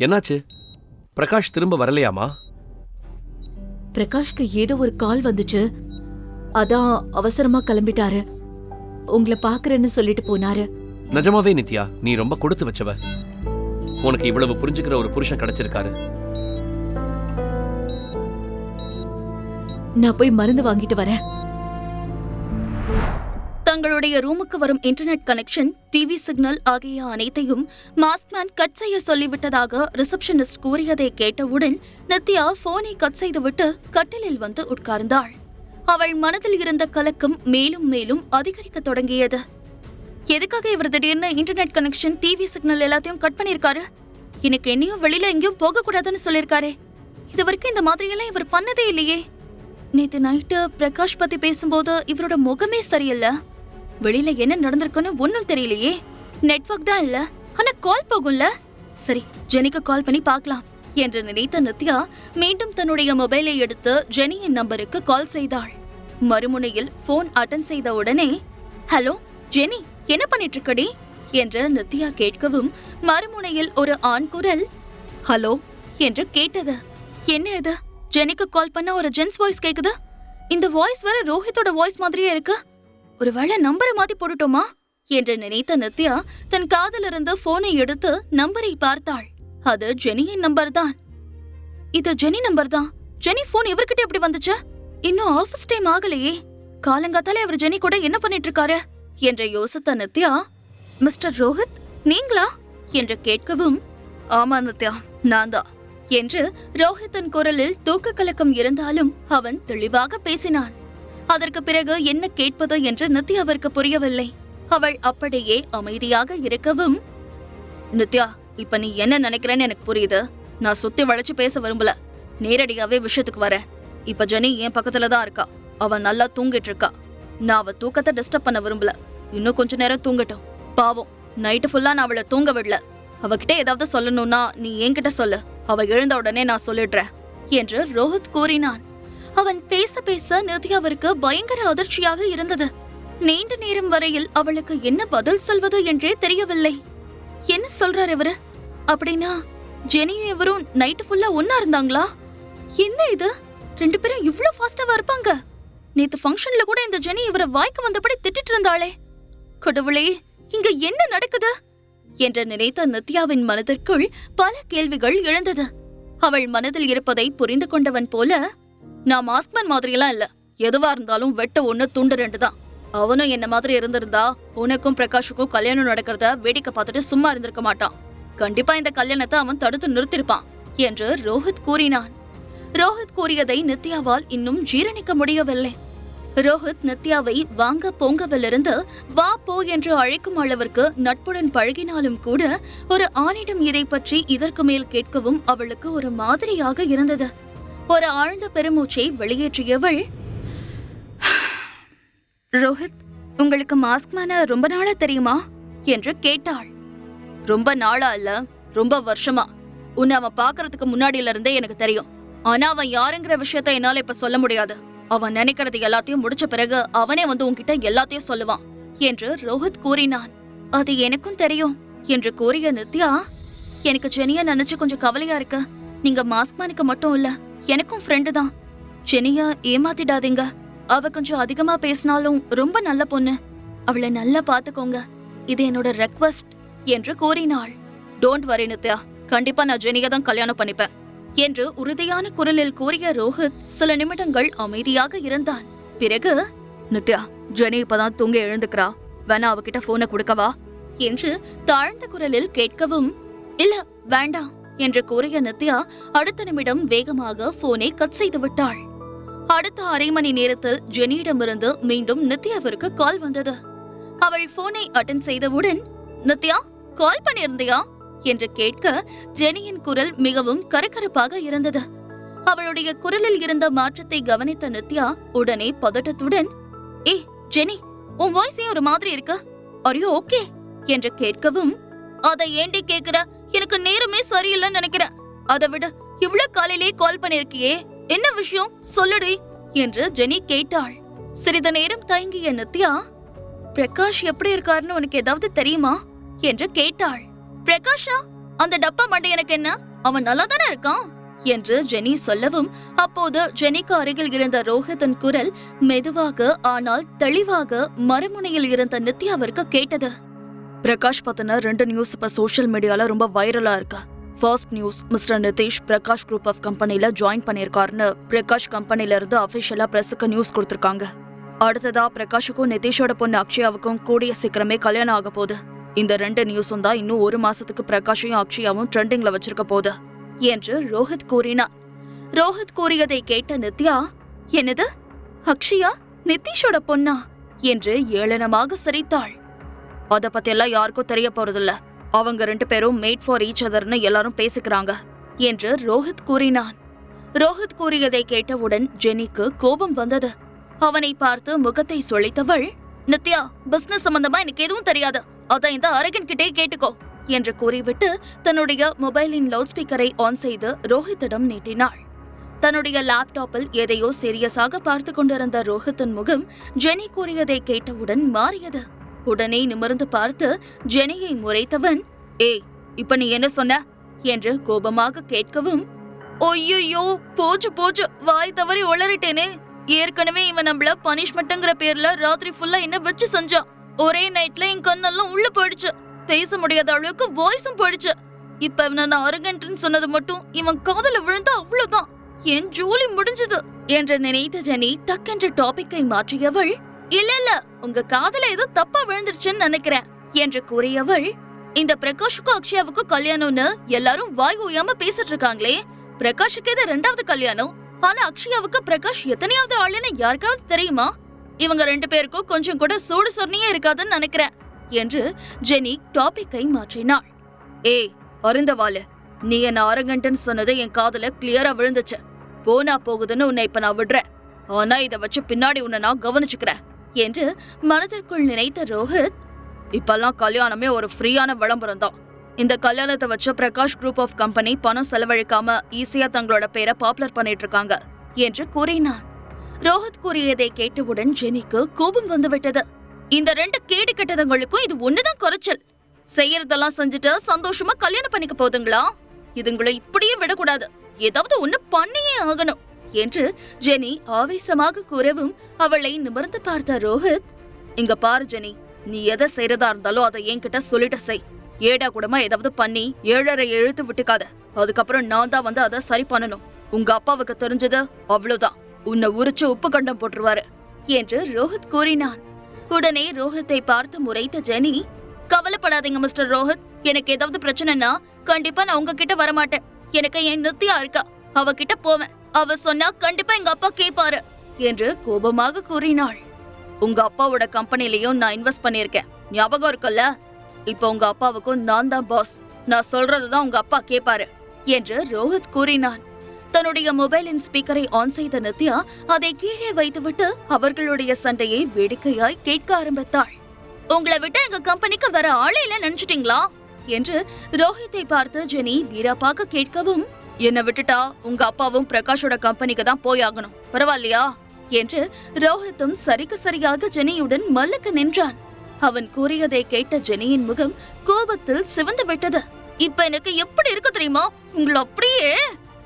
என்னாச்சு? பிரகாஷ் திரும்ப வரலையாமா? பிரகாஷ்க்கு ஏதோ ஒரு கால் வந்துச்சு, அதான் அவசரமா கிளம்பிட்டாரு. உங்களை பாக்குறேன்னு சொல்லிட்டு போனாரு. நிஜமாவே நித்யா, நீ ரொம்ப கொடுத்து வச்சவ. உனக்கு இவ்வளவு புரிஞ்சுக்கிற ஒரு புருஷன் கிடைச்சிருக்காரு. நான் போய் மருந்து வாங்கிட்டு வரேன். தங்களுடைய ரூமுக்கு வரும் இன்டர்நெட் கனெக்ஷன், டிவி சிக்னல் ஆகிய அனைத்தையும் மாஸ்க்மேன் கட் செய்ய சொல்லிவிட்டதாக ரிசப்ஷனிஸ்ட் கூறியதை கேட்டவுடன் நித்யா போனை கட் செய்துவிட்டு கட்டிலில் வந்து உட்கார்ந்தாள். அவள் மனதில் இருந்த கலக்கம் மேலும் மேலும் அதிகரிக்க தொடங்கியது. எதுக்காக இவர் திடீர்னு இன்டர்நெட் கனெக்ஷன், டிவி சிக்னல் எல்லாத்தையும் கட் பண்ணிருக்காரு? எனக்கு என்னையும் வெளியில எங்கேயும் போக கூடாதுன்னு சொல்லிருக்காரு. இது வரைக்கும் இந்த மாதிரியெல்லாம் இவர் பண்ணதே இல்லையே. நேத்து நைட்டு பிரகாஷ் பத்தி பேசும்போது இவரோட முகமே சரியில்லை. வெளியில என்ன நடந்திருக்குன்னு ஒன்னும் தெரியலையே. நெட்வொர்க் தான் இல்ல, ஆனா கால் போகும்ல. சரி, ஜெனிக்கு கால் பண்ணி பார்க்கலாம் என்று நினைத்த நித்யா மீண்டும் தன்னுடைய மொபைலை எடுத்து ஜெனியின் நம்பருக்கு கால் செய்தாள். மறுமுனையில் போன் அட்டன் செய்த உடனே, ஹலோ ஜெனி, என்ன பண்ணிட்டு இருக்கடி என்று நித்யா கேட்கவும் மறுமுனையில் ஒரு ஆண் குரல் ஹலோ என்று கேட்டது. என்ன இது, ஜெனிக்கு கால் பண்ண ஒரு ஜென்ஸ் வாய்ஸ் கேக்குது. இந்த வாய்ஸ் வேற ரோஹித்தோட வாய்ஸ் மாதிரியே இருக்கு. ஒருவேளை நம்பரை மாத்தி போட்டுட்டோமா என்று நினைத்த நித்யா தன் காதிலிருந்து போனை எடுத்து நம்பரை பார்த்தாள். அது ஜெனியின் நம்பர் தான். இது ஜெனி நம்பர் தான். ஜெனி போன் இவர்கிட்ட எப்படி வந்துச்சு? இன்னும் ஆபீஸ் டைம் ஆகலையே. காலங்காத்தாலே அவர் ஜெனி கூட என்ன பண்ணிட்டு இருக்காரு என்று யோசித்த நித்யா, மிஸ்டர் ரோஹித் நீங்களா என்று கேட்கவும், ஆமா நித்யா, நான் தான் என்று ரோஹித்தின் குரலில் தூக்க கலக்கம் இருந்தாலும் அவன் தெளிவாக பேசினான். அதற்கு பிறகு என்ன கேட்பது என்று நித்யாவிற்கு புரியவில்லை. அவள் அப்படியே அமைதியாக இருக்கவும், நித்யா, இப்ப நீ என்ன நினைக்கிறேன்னு எனக்கு புரியுது. நான் சுத்தி வளைச்சு பேச விரும்பல, நேரடியாவே விஷயத்துக்கு வரேன். இப்ப ஜெனி என் பக்கத்துலதான் இருக்கா. அவ நல்லா தூங்கிட்டு இருக்கா. நான் அவ தூக்கத்தை டிஸ்டர்ப் பண்ண விரும்பல. இன்னும் கொஞ்ச நேரம் தூங்கட்டும். பாவம், நைட்டு ஃபுல்லா நான் அவளை தூங்க விடல. அவகிட்ட ஏதாவது சொல்லணும்னா நீ என்கிட்ட சொல்லு. அவ எழுந்த உடனே நான் சொல்லிடுறேன் என்று ரோஹித் கூறினான். அவன் பேச பேச நித்யாவிற்கு பயங்கர அதிர்ச்சியாக இருந்தது. நீண்ட நேரம் வரையில் அவளுக்கு என்ன பதில் சொல்வது என்றே தெரியவில்லை. என்ன சொல்றார் இவரு? அப்படின்னா ஜெனியும் இவரும் நைட்டு ஃபுல்லா ஒன்னா இருந்தாங்களா? என்ன இது, ரெண்டு பேரும் இவ்ளோ ஃபாஸ்டாவா இருப்பாங்க? நேத்து ஃபங்க்ஷன்ல கூட இந்த ஜெனி இவரை வாய்க்கு வந்தபடி திட்டிட்டு இருந்தாளே. கடவுளே, இங்க என்ன நடக்குது என்று நினைத்த நித்யாவின் மனதிற்குள் பல கேள்விகள் எழுந்தது. அவள் மனதில் இருப்பதை புரிந்து கொண்டவன் போல, நான் மாஸ்க்மேன் மாதிரியெல்லாம் இல்ல. எதுவா இருந்தாலும் வெட்ட ஒண்ணு துண்டு ரெண்டு தான். அவனும் என்ன மாதிரி இருந்திருந்தா உனக்கும் பிரகாஷுக்கும் கல்யாணம் நடக்கிறத வேடிக்கை பார்த்துட்டு சும்மா இருந்திருக்க மாட்டான். கண்டிப்பா இந்த கல்யாணத்தை அவன் தடுத்து நிறுத்திருப்பான் என்று ரோஹித் கூறினான். ரோஹித் கூறியதை நித்யாவால் இன்னும் ஜீரணிக்க முடியவில்லை. ரோஹித் நித்யாவை வாங்க போங்கவிலிருந்து வா போ என்று அழைக்கும் அளவிற்கு நட்புடன் பழகினாலும் கூட ஒரு ஆணிடம் இதை பற்றி இதற்கு மேல் கேட்கவும் அவளுக்கு ஒரு மாதிரியாக இருந்தது. ஒரு ஆழ்ந்த பெருமூச்சை வெளியேற்றியவள், ரோஹித், உங்களுக்கு மாஸ்க்மேன ரொம்ப நாளா தெரியுமா என்று கேட்டாள். ரொம்ப நாளா இல்ல, ரொம்ப வருஷமா. உன்னை அவன் பாக்குறதுக்கு முன்னாடியில இருந்தே எனக்கு தெரியும். ஆனா அவன் யாருங்கிற விஷயத்த என்னால இப்ப சொல்ல முடியாது. அவன் நினைக்கிறது எல்லாத்தையும் முடிச்ச பிறகு அவனே வந்து உன்கிட்ட எல்லாத்தையும் சொல்லுவான் என்று ரோஹித் கூறினான். அது எனக்கும் தெரியும் என்று கூறிய நித்யா, எனக்கு ஜெனிய நினைச்சு கொஞ்சம் கவலையா இருக்கு. நீங்க மாஸ்க்மேனுக்கு மட்டும் இல்ல, எனக்கும் ஃப்ரெண்டு தான். ஜெனிய ஏமாத்திடாதீங்க. அவ கொஞ்சம் அதிகமா பேசினாலும் ரொம்ப நல்ல பொண்ணு. அவளை நல்லா பாத்துக்கோங்க. இது என்னோட ரெக்வெஸ்ட் என்று கூறினாள். டோன்ட் வரி நித்யா, கண்டிப்பா நான் ஜெனிய தான் கல்யாணம் பண்ணிப்பேன் என்று உறுதியான குரலில் கூறிய ரோஹித் சில நிமிடங்கள் அமைதியாக இருந்தான். பிறகு, நித்யா, ஜெனி இப்பதான் தூங்க எழுந்துக்கிறா, வேணா அவகிட்ட போனை கொடுக்கவா என்று தாழ்ந்த குரலில் கேட்கவும், இல்ல வேண்டாம் என்று கூறிய நித்யா அடுத்த நிமிடம் வேகமாக போனை கட் செய்து விட்டாள். அடுத்த அரை மணி நேரத்தில் ஜெனியிடமிருந்து மீண்டும் நித்யாவிற்கு கால் வந்தது. அவள் போனை அட்டன் செய்தவுடன், நித்யா, கால் பண்ணியிருந்தியா என்று கேட்க ஜெனியின் குரல் மிகவும் கரகரப்பாக இருந்தது. அவளுடைய குரலில் இருந்த மாற்றத்தை கவனித்த நித்யா உடனே பதட்டத்துடன், ஏய் ஜெனி, உன் வாய்ஸ் ஒரு மாதிரி இருக்கு, ஆர் யூ ஓகே என்று கேட்கவும், அதை ஏண்டி கேக்குற? எனக்கு நேரமே சரியில்லைன்னு நினைக்கிறேன். அதை விட இவ்வளவு காலையிலே கால் பண்ணிருக்கியே, என்ன விஷயம் சொல்லுடி என்று ஜெனி கேட்டாள். சிறிது நேரம் தயங்கிய நித்யா, பிரகாஷ் எப்படி இருக்காருன்னு உனக்கு ஏதாவது தெரியுமா என்று கேட்டாள். பிரகாஷா? அந்த டப்பா மண்டை எனக்கு என்ன, அவன் நல்லா தானே இருக்கான் என்று ஜெனி சொல்லவும், அப்போது ஜெனிக்கு அருகில் இருந்த ரோஹித்தின் குரல் மெதுவாக ஆனால் தெளிவாக மறுமுனையில் இருந்த நித்யாவிற்கு கேட்டது. பிரகாஷ் பத்தின 2 நியூஸ் இப்ப சோஷியல் மீடியால ரொம்ப வைரலா இருக்கா. First news, mister Nitish Prakash group of கம்பெனில ஜாயின் பண்ணிருக்காருன்னு பிரகாஷ் கம்பெனில இருந்து அபிஷியலா பிரஸுக்கு நியூஸ் கொடுத்திருக்காங்க. அடுத்ததா பிரகாஷுக்கும் நிதிஷோட பொண்ணு அக்ஷயாவுக்கும் கூடிய சீக்கிரமே கல்யாணம் ஆக போகுது. இந்த 2 நியூஸும் தான் இன்னும் 1 மாசத்துக்கு பிரகாஷையும் அக்ஷயாவும் ட்ரெண்டிங்ல வச்சிருக்க போகுது என்று ரோஹித் கூறினார். ரோஹித் கூறியதை கேட்ட நித்யா, என்னது, அக்ஷயா நிதிஷோட பொண்ணா என்று ஏளனமாக சிரித்தாள். அத பத்தி எல்லாம் யாருக்கும் தெரிய போறதில்ல, அவங்க 2 பேரும் மேட் ஃபார் ஈச் அதர்னு எல்லாரும் பேசிக்கிறாங்க என்று ரோஹித் கூறினான். ரோஹித் கூறியதை கேட்டவுடன் ஜெனிக்கு கோபம் வந்தது. அவனை பார்த்து முகத்தை சொலித்தவள், நித்யா, பிசினஸ் சம்பந்தமா எனக்கு எதுவும் தெரியாது, அதான் இந்த அரகன் கிட்டே கேட்டுக்கோ என்று கூறிவிட்டு தன்னுடைய மொபைலின் லவுட் ஸ்பீக்கரை ஆன் செய்து ரோஹித்திடம் நீட்டினாள். தன்னுடைய லேப்டாப்பில் எதையோ சீரியஸாக பார்த்து கொண்டிருந்த ரோஹித்தின் முகம் ஜெனி கூறியதை கேட்டவுடன் மாறியது. உடனே நிமிர்ந்து பார்த்து ஜெனியை முறைத்தவன், ஏய், இப்ப நீ என்ன சொன்ன என்று கோபமாக கேட்கவும், ஒய்யோ, போச்சு போச்சு, வாய் தவறி உளறிட்டேனே. ஏற்கனவே இவன் நம்மள பனிஷ்மெண்ட்ங்கிற பேர்ல ராத்திரி ஃபுல்லா என்ன வச்சு செஞ்சான். ஒரே நைட்ல என் கண்ணெல்லாம் உள்ள போயிடுச்சு, பேச முடியாத அளவுக்கு வாய்ஸும் போயிடுச்சு. இப்ப இவனை நான் அரகன்ட்னு சொன்னது மட்டும் இவன் காதல விழுந்தா அவ்வளவுதான், என் ஜோலி முடிஞ்சது என்று நினைத்த ஜெனி டக்கென்று டாபிக்கை மாற்றியவள், இல்ல உங்க காதல ஏதோ தப்பா விழுந்துருச்சுன்னு நினைக்கிறேன் என்று கூறியவள், இந்த பிரகாஷுக்கும் அக்ஷயாவுக்கும் கல்யாணம்னு எல்லாரும் வாய் ஓயாம பேசிட்டு இருக்காங்களே, பிரகாஷுக்கு இது 2வது கல்யாணம், ஆனா அக்ஷயாவுக்கு பிரகாஷ் எத்தனையாவது ஆளுன்னு யாருக்காவது தெரியுமா? இவங்க 2 பேருக்கும் கொஞ்சம் கூட சூடு சொர்ணியே இருக்காதுன்னு நினைக்கிறேன் என்று ஜெனி டாபிக்கை மாற்றினாள். ஏய் அருந்தவாளு, நீ என்ன அரகன்ட்னு சொன்னது என் காதுல கிளியரா விழுந்துச்சு. போனா போகுதுன்னு உன்னை இப்ப நான் விடுறேன், ஆனா இத வச்சு பின்னாடி உன்னை நான் கவனிச்சுக்கிறேன் என்று மனதிற்குள் நினைத்த ரோஹித், இப்பெல்லாம் கல்யாணமே ஒரு ஃப்ரீயான விளம்பரம் தான். இந்த கல்யாணத்தை வச்சு பிரகாஷ் குரூப் ஆஃப் கம்பெனி பணம் செலவழிக்காம ஈஸியா தங்களோட பேரை பாப்புலர் பண்ணிட்டு இருக்காங்க என்று கூறினான். ரோஹித் கூறியதை கேட்டவுடன் ஜெனிக்கு கோபம் வந்துவிட்டது. இந்த 2 கேடு கெட்டதங்களுக்கும் இது ஒண்ணுதான் குறைச்சல். செய்யறதெல்லாம் செஞ்சுட்டு சந்தோஷமா கல்யாணம் பண்ணிக்க போதுங்களா? இதுங்களை இப்படியே விடக்கூடாது, ஏதாவது ஒண்ணு பண்ணியே ஆகணும் என்று ஜெனி ஆவேசமாக கூறவும் அவளை நிமிர்ந்து பார்த்த ரோஹித், இங்க பாரு ஜெனி, நீ எதை செய்யறதா இருந்தாலும் அதை என்கிட்ட சொல்லிட்டு செய். ஏடா கூடமா ஏதாவது பண்ணி 7.5 எழுத்து விட்டுக்காத, அதுக்கப்புறம் நான் தான் வந்து அதை சரி பண்ணணும். உங்க அப்பாவுக்கு தெரிஞ்சது அவ்வளவுதான், உன்னை உரிச்சு உப்பு கண்டம் போட்டுருவாரு என்று ரோஹித் கூறினான். உடனே ரோஹித்தை பார்த்து முறைத்த ஜெனி, கவலைப்படாதீங்க மிஸ்டர் ரோஹித், எனக்கு ஏதாவது பிரச்சனைனா கண்டிப்பா நான் உங்ககிட்ட வரமாட்டேன். எனக்கு என் நித்யா இருக்கா, அவகிட்ட போவேன், அவ சொன்னா கண்டிப்பா எங்க அப்பா கேட்பாரு என்று கோபமாக கூறினாள். உங்க அப்பாவோட கம்பெனிலையும் நான் இன்வெஸ்ட் பண்ணிருக்கேன், ஞாபகம் இருக்குல்ல? இப்ப உங்க அப்பாவுக்கும் நான் தான் பாஸ், நான் சொல்றதுதான் உங்க அப்பா கேட்பாரு என்று ரோஹித் கூறினான். தன்னுடைய மொபைலின் ஸ்பீக்கரை ஆன் செய்த நித்யா அதை கீழே வைத்துவிட்டு அவர்களுடைய சண்டையை வேடிக்கையாய் கேட்க ஆரம்பித்தாள். உங்களை விட்டு எங்க கம்பெனிக்கு வர ஆளே இல்ல நினைச்சிட்டீங்களா என்று ரோஹித்தை பார்த்து ஜெனி வீராப்பாக கேட்கவும், என்ன விட்டுட்டா உங்க அப்பாவும் பிரகாஷோட கம்பெனிக்கு தான் போயாகணும், பரவாயில்லையா என்று ரோஹித்தும் சரிக்கு சரியாக ஜெனியுடன் மல்லுக்கு நின்றான். அவன் கூறியதை கேட்ட ஜெனியின் முகம் கோபத்தில் சிவந்து விட்டது. இப்ப எனக்கு எப்படி இருக்கு தெரியுமா, உங்களை அப்படியே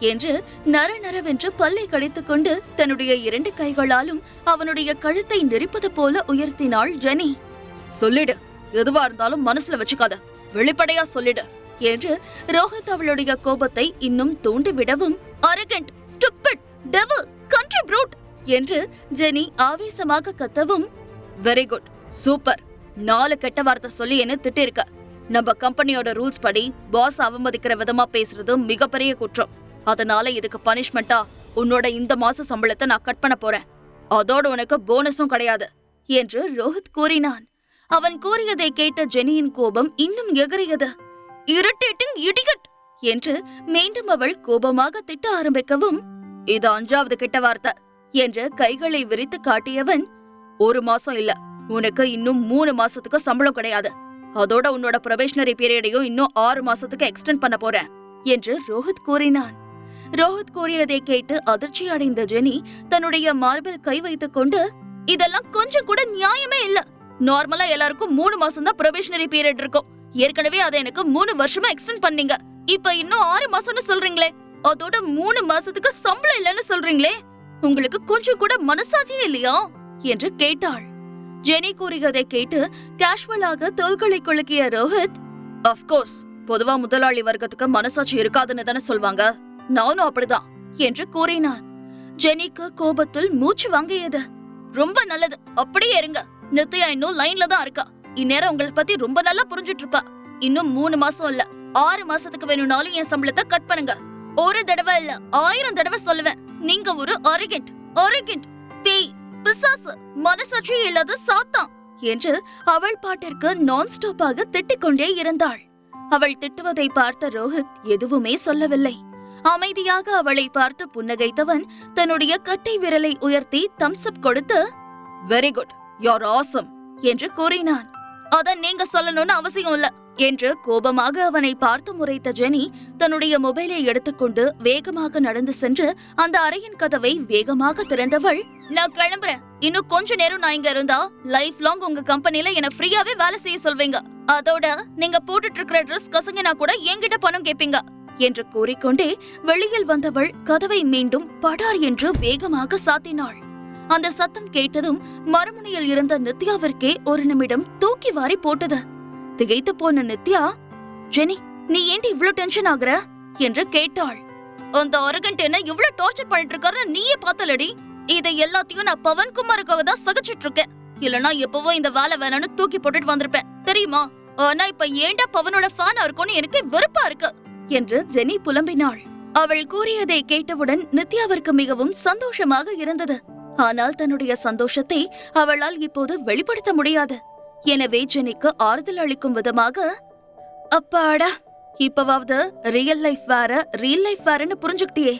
என்று நரநரவென்று பல்லை கடித்துக் கொண்டு தன்னுடைய 2 கைகளாலும் அவனுடைய கழுத்தை நெரிப்பது போல உயர்த்தினாள் ஜெனி. சொல்லிடு, எதுவா இருந்தாலும் மனசுல வச்சுக்காத, வெளிப்படையா சொல்லிடு என்று ரோஹித் அவளுடைய கோபத்தை இன்னும் தூண்டிவிடவும், arrogant, stupid, devil, country brute என்று ஜெனி ஆவேசமாக கத்தவும், வெரி குட், சூப்பர், 4 கெட்ட வார்த்தை சொல்லி என்ன திட்டிருக்க. நம்ம கம்பெனியோட ரூல்ஸ் படி பாஸ் அவமதிக்கிற விதமா பேசுறது மிகப்பெரிய குற்றம். அதனால இதுக்கு பனிஷ்மெண்டா உன்னோட இந்த மாச சம்பளத்தை நான் கட் பண்ண போறேன், அதோட உனக்கு போனஸும் கிடையாது என்று ரோஹித் கூறினான். அவன் கூறியதை கேட்ட ஜெனியின் கோபம் இன்னும் எகிறியது. இரிட்டேட்டிங் இடியட் என்று மீண்டும் அவள் கோபமாக திட்ட ஆரம்பிக்கவும், இது 5வது கெட்ட வார்த்தை என்று கைகளை விரித்து காட்டியவன், 1 மாசம் இல்ல, உனக்கு இன்னும் 3 மாசத்துக்கு சம்பளம் கிடையாது, அதோட உன்னோட ப்ரொபேஷனரி பீரியடையும் இன்னும் 6 மாசத்துக்கு எக்ஸ்டெண்ட் பண்ண போறேன் என்று ரோஹித் கூறினான். ரோஹித் கூறியதை கேட்டு அதிர்ச்சி அடைந்த ஜெனி தன்னுடைய மார்பில் கை வைத்துக் கொண்டு, இதெல்லாம் கொஞ்சம் கூட நியாயமே இல்ல. நார்மலா எல்லாருக்கும் 3 மாசம் தான் ப்ரொபேஷனரி பீரியட் இருக்கும், ஏற்கனவே அதை எனக்கு 3 வருஷமா எக்ஸ்டெண்ட் பண்ணீங்க. இப்ப இன்னும் 6 மாசம்னு சொல்றீங்களே, அதோட 3 மாசத்துக்கு சம்பளம் இல்லைன்னு சொல்றீங்களே, உங்களுக்கு கொஞ்சம் கூட மனசாட்சியே இல்லையா என்று கேட்டாள். ஜெனி கூறியதை கேட்டு கேஷுவலாக தோள்களை குலுக்கிய ரோஹித், அஃப்கோர்ஸ், பொதுவா முதலாளி வர்க்கத்துக்கு மனசாட்சி இருக்காதுன்னு தானே சொல்வாங்க, நானும் அப்படிதான் என்று கூறினான். ஜெனிக்கு கோபத்தில் மூச்சு வாங்கியது. ரொம்ப நல்லது, அப்படியே இருங்க. நித்யா இன்னும் லைன்ல தான் இருக்கா. இந்நேரம் உங்களை பத்தி ரொம்ப நல்லா புரிஞ்சுட்டு இருப்பா. இன்னும் 3 மாசம் இல்ல, 6 மாசத்துக்கு வேணும்னாலும் என் சம்பளத்தை கட் பண்ணுங்க. ஒரு தடவை இல்ல, 1000 தடவை சொல்லுவேன். நீங்க ஒரு அரகண்ட் பேய், பிசாசு, மனசாட்சி இல்லாத சாத்தான் என்று அவள் பாட்டிற்கு நான் ஸ்டாப்பாக திட்டிக் கொண்டே இருந்தாள். அவள் திட்டுவதை பார்த்த ரோஹித் எதுவுமே சொல்லவில்லை. அமைதியாக அவளை பார்த்து புன்னகைத்தவன் தன்னுடைய கட்டை விரலை உயர்த்தி தம்ஸ் அப் கொடுத்து, வெரி குட், யூர் ஆசம் என்று கூறினான். அத நீங்க சொல்லணும்னு அவசியம் இல்ல என்று கோபமாக அவனை பார்த்து முறைத்த ஜெனி தன்னுடைய மொபைலை எடுத்துக்கொண்டு வேகமாக நடந்து சென்று அந்த அறையின் கதவை வேகமாக திறந்தவள், நான் கிளம்புறேன். இன்னும் கொஞ்ச நேரம் நான் இங்க இருந்தா லைஃப் லாங் உங்க கம்பெனில என்ன ஃப்ரீயாவே வேலை செய்ய சொல்வீங்க. அதோட நீங்க போட்டுட்டு இருக்கிற ட்ரெஸ் கசங்கினா கூட என்கிட்ட பணம் கேப்பீங்க என்று கூறிக்கொண்டே வெளியில் வந்தவள் கதவை மீண்டும் படார் என்று வேகமாக சாத்தினாள். அந்த சத்தம் கேட்டதும் மறுமுனையில் இருந்த நித்யாவிற்கே ஒரு நிமிடம் தூக்கி வாரி போட்டது. திகைத்து போன நித்யா, ஜெனி, நீ ஏண்டி இவ்ளோ டென்ஷன் ஆகுற என்று கேட்டாள். அந்த அரகண்ட் என்ன இவ்ளோ டார்ச்சர் பண்ணிட்டு இருக்காரு நீயே பார்த்தலடி. இதை எல்லாத்தையும் நான் பவன்குமாருக்காக தான் சகிச்சிட்டு இருக்கேன். இல்லனா எப்பவோ இந்த வேலை வேணும்னு தூக்கி போட்டுட்டு வந்திருப்பேன் தெரியுமா. ஆனா இப்ப ஏண்டா பவனோட ஃபேனா இருக்கும்னு எனக்கு வெறுப்பா இருக்கு என்று ஜெனி புலம்பினாள். அவள் கூறியதை கேட்டவுடன் நித்யாவிற்கு மிகவும் சந்தோஷமாக இருந்தது. ஆனால் தன்னுடைய சந்தோஷத்தை அவளால் இப்போது வெளிப்படுத்த முடியாது. எனவே ஜெனிக்கு ஆறுதல் அளிக்கும் விதமாக, அப்பாடா, இப்பவாவது ரியல் லைஃப் வேறன்னு புரிஞ்சுக்கிட்டியே.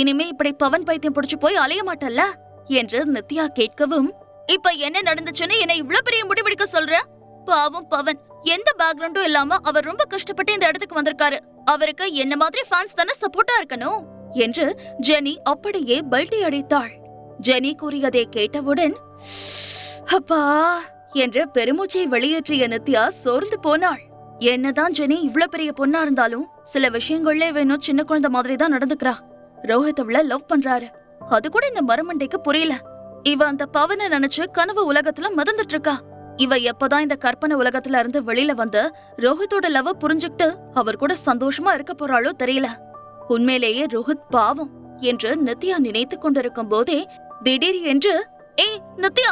இனிமே இப்படி பவன் பைத்தியம் புடிச்சு போய் அலைய மாட்டல்ல என்று நித்யா கேட்கவும், இப்ப என்ன நடந்துச்சுன்னு என்னை இவ்ளோ பெரிய முடிவெடுக்க சொல்ற? பாவம் பவன், எந்த பேக்ரவுண்டும் இல்லாம அவர் ரொம்ப கஷ்டப்பட்டு இந்த இடத்துக்கு வந்திருக்காரு. அவருக்கு என்ன மாதிரி ஃபேன்ஸ் தானே சப்போர்ட்டா இருக்கணும் என்று ஜெனி அப்படியே பல்டி அடித்தாள். ஜெனி கூறியதை கேட்டவுடன், அப்பா என்று பெருமூச்சை வெளியேற்றிய நித்யா சோர்ந்து போனாள். என்னதான் ஜெனி இவ்ளோ பெரிய பொண்ணா இருந்தாலும் சில விஷயங்களே வேணும் சின்ன குழந்தை மாதிரி தான் நடந்துக்கிறா. ரோஹித் அவள லவ் பண்றாரு, அது கூட இந்த மரமண்டைக்கு புரியல. இவ அந்த பவனை நினைச்சு கனவு உலகத்துல மதந்துட்டு இருக்கா. இவ எப்பதான் இந்த கற்பனை உலகத்துல இருந்து வெளியில வந்து ரோஹித்தோட லவ் புரிஞ்சுக்கிட்டு அவர் கூட சந்தோஷமா இருக்க போறாளோ தெரியல. உண்மையிலேயே ரோஹித் பாவம் என்று நித்யா நினைத்து கொண்டிருக்கும் போதே திடீர் என்று, ஏய் நித்யா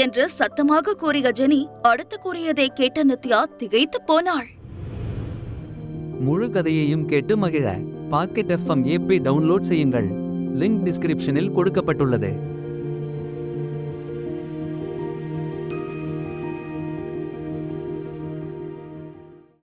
என்று சத்தமாக கூறிய ஜெனி அடுத்து கூறியதை கேட்ட நித்யா திகைத்து போனாள். முழு கதையையும் கேட்டு மகிழ பாக்கெட் FM ஆப்பை டவுன்லோட் செய்யுங்கள். லிங்க் டிஸ்கிரிப்ஷனில் கொடுக்கப்பட்டுள்ளது.